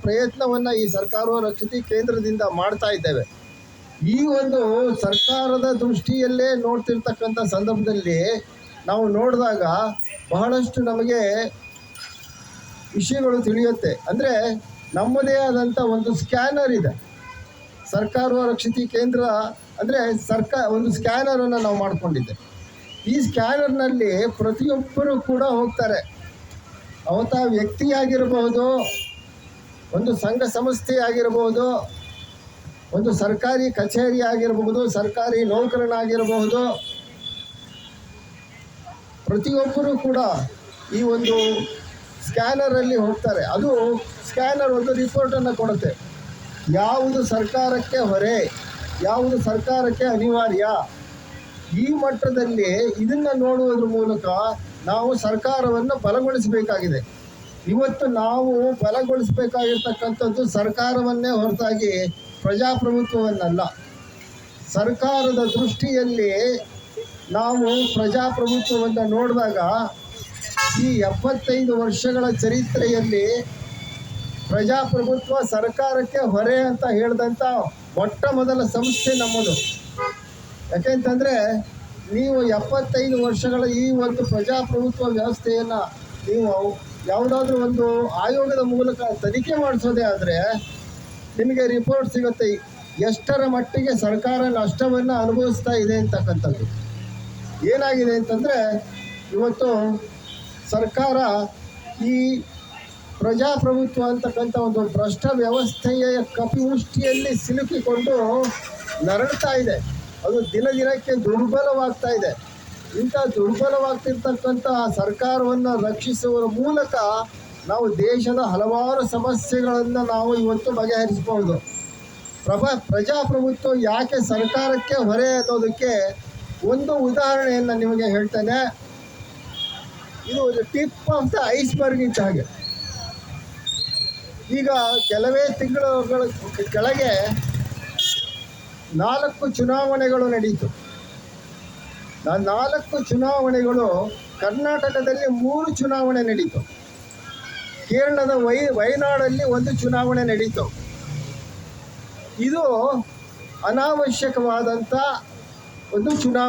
ಪ್ರಯತ್ನವನ್ನು ಈ ಸರ್ಕಾರವು ರಕ್ಷಿಸಿ ಕೇಂದ್ರದಿಂದ ಮಾಡ್ತಾ ಇದ್ದೇವೆ. ಈ ಒಂದು ಸರ್ಕಾರದ ದೃಷ್ಟಿಯಲ್ಲೇ ನೋಡ್ತಿರ್ತಕ್ಕಂಥ ಸಂದರ್ಭದಲ್ಲಿ ನಾವು ನೋಡಿದಾಗ ಬಹಳಷ್ಟು ನಮಗೆ ವಿಷಯಗಳು ತಿಳಿಯುತ್ತೆ. ಅಂದರೆ ನಮ್ಮದೇ ಆದಂಥ ಒಂದು ಸ್ಕ್ಯಾನರ್ ಇದೆ. ಸರ್ಕಾರವು ರಕ್ಷಿಸಿ ಕೇಂದ್ರ ಅಂದರೆ ಒಂದು ಸ್ಕ್ಯಾನರನ್ನು ನಾವು ಮಾಡಿಕೊಂಡಿದ್ದೆ. ಈ ಸ್ಕ್ಯಾನರ್ನಲ್ಲಿ ಪ್ರತಿಯೊಬ್ಬರು ಕೂಡ ಹೋಗ್ತಾರೆ. ಅವತ್ತ ವ್ಯಕ್ತಿಯಾಗಿರಬಹುದು, ಒಂದು ಸಂಘ ಸಂಸ್ಥೆ ಆಗಿರಬಹುದು, ಒಂದು ಸರ್ಕಾರಿ ಕಚೇರಿ ಆಗಿರಬಹುದು, ಸರ್ಕಾರಿ ನೌಕರನಾಗಿರಬಹುದು, ಪ್ರತಿಯೊಬ್ಬರೂ ಕೂಡ ಈ ಒಂದು ಸ್ಕ್ಯಾನರಲ್ಲಿ ಹೋಗ್ತಾರೆ. ಅದು ಸ್ಕ್ಯಾನರ್ ಒಂದು ರಿಪೋರ್ಟನ್ನು ಕೊಡುತ್ತೆ. ಯಾವುದು ಸರ್ಕಾರಕ್ಕೆ ಹೊರೆ, ಯಾವುದು ಸರ್ಕಾರಕ್ಕೆ ಅನಿವಾರ್ಯ, ಈ ಮಟ್ಟದಲ್ಲಿ ಇದನ್ನು ನೋಡುವುದ್ರ ಮೂಲಕ ನಾವು ಸರ್ಕಾರವನ್ನು ಬಲಗೊಳಿಸಬೇಕಾಗಿದೆ. ಇವತ್ತು ನಾವು ಬಲಗೊಳಿಸಬೇಕಾಗಿರ್ತಕ್ಕಂಥದ್ದು ಸರ್ಕಾರವನ್ನೇ ಹೊರತಾಗಿ ಪ್ರಜಾಪ್ರಭುತ್ವವನ್ನಲ್ಲ. ಸರ್ಕಾರದ ದೃಷ್ಟಿಯಲ್ಲಿ ನಾವು ಪ್ರಜಾಪ್ರಭುತ್ವವನ್ನು ನೋಡಿದಾಗ ಈ 75 ವರ್ಷಗಳ ಚರಿತ್ರೆಯಲ್ಲಿ ಪ್ರಜಾಪ್ರಭುತ್ವ ಸರ್ಕಾರಕ್ಕೆ ಹೊರೆ ಅಂತ ಹೇಳಿದಂಥ ಮೊಟ್ಟ ಮೊದಲ ಸಂಸ್ಥೆ ನಮ್ಮದು. ಯಾಕೆಂತಂದರೆ ನೀವು 75 ವರ್ಷಗಳ ಈ ಒಂದು ಪ್ರಜಾಪ್ರಭುತ್ವ ವ್ಯವಸ್ಥೆಯನ್ನು ನೀವು ಯಾವುದಾದ್ರೂ ಒಂದು ಆಯೋಗದ ಮೂಲಕ ತನಿಖೆ ಮಾಡಿಸೋದೇ ಆದರೆ ನಿಮಗೆ ರಿಪೋರ್ಟ್ ಸಿಗುತ್ತೆ ಎಷ್ಟರ ಮಟ್ಟಿಗೆ ಸರ್ಕಾರ ನಷ್ಟವನ್ನು ಅನುಭವಿಸ್ತಾ ಇದೆ ಅಂತಕ್ಕಂಥದ್ದು. ಏನಾಗಿದೆ ಅಂತಂದರೆ ಇವತ್ತು ಸರ್ಕಾರ ಈ ಪ್ರಜಾಪ್ರಭುತ್ವ ಅಂತಕ್ಕಂಥ ಒಂದು ಭ್ರಷ್ಟ ವ್ಯವಸ್ಥೆಯ ಕಪಿಮುಷ್ಟಿಯಲ್ಲಿ ಸಿಲುಕಿಕೊಂಡು ನರಳ್ತಾ ಇದೆ. ಅದು ದಿನ ದಿನಕ್ಕೆ ದುರ್ಬಲವಾಗ್ತಾ ಇದೆ. ಇಂಥ ದುರ್ಬಲವಾಗ್ತಿರ್ತಕ್ಕಂಥ ಸರ್ಕಾರವನ್ನು ರಕ್ಷಿಸುವ ಮೂಲಕ ನಾವು ದೇಶದ ಹಲವಾರು ಸಮಸ್ಯೆಗಳನ್ನು ನಾವು ಇವತ್ತು ಬಗೆಹರಿಸಬಹುದು. ಪ್ರಜಾಪ್ರಭುತ್ವ ಯಾಕೆ ಸರ್ಕಾರಕ್ಕೆ ಹೊರೆ ಅನ್ನೋದಕ್ಕೆ ಒಂದು ಉದಾಹರಣೆಯನ್ನು ನಿಮಗೆ ಹೇಳ್ತೇನೆ. ಇದು ಟಿಪ್ ಆಫ್ ದ ಐಸ್ಬರ್ಗ್ ಇದ್ದ ಹಾಗೆ. ಈಗ ಕೆಲವೇ ತಿಂಗಳ ಕೆಳಗೆ 4 ಚುನಾವಣೆಗಳು ನಡೀತು. 4 ಚುನಾವಣೆಗಳು ಕರ್ನಾಟಕದಲ್ಲಿ 3 ಚುನಾವಣೆ ನಡೀತು. ಕೇರಳದ ವಯನಾಡಲ್ಲಿ 1 ಚುನಾವಣೆ ನಡೀತು. ಇದು ಅನಾವಶ್ಯಕವಾದಂಥ ಒಂದು ಚುನಾವಣೆ.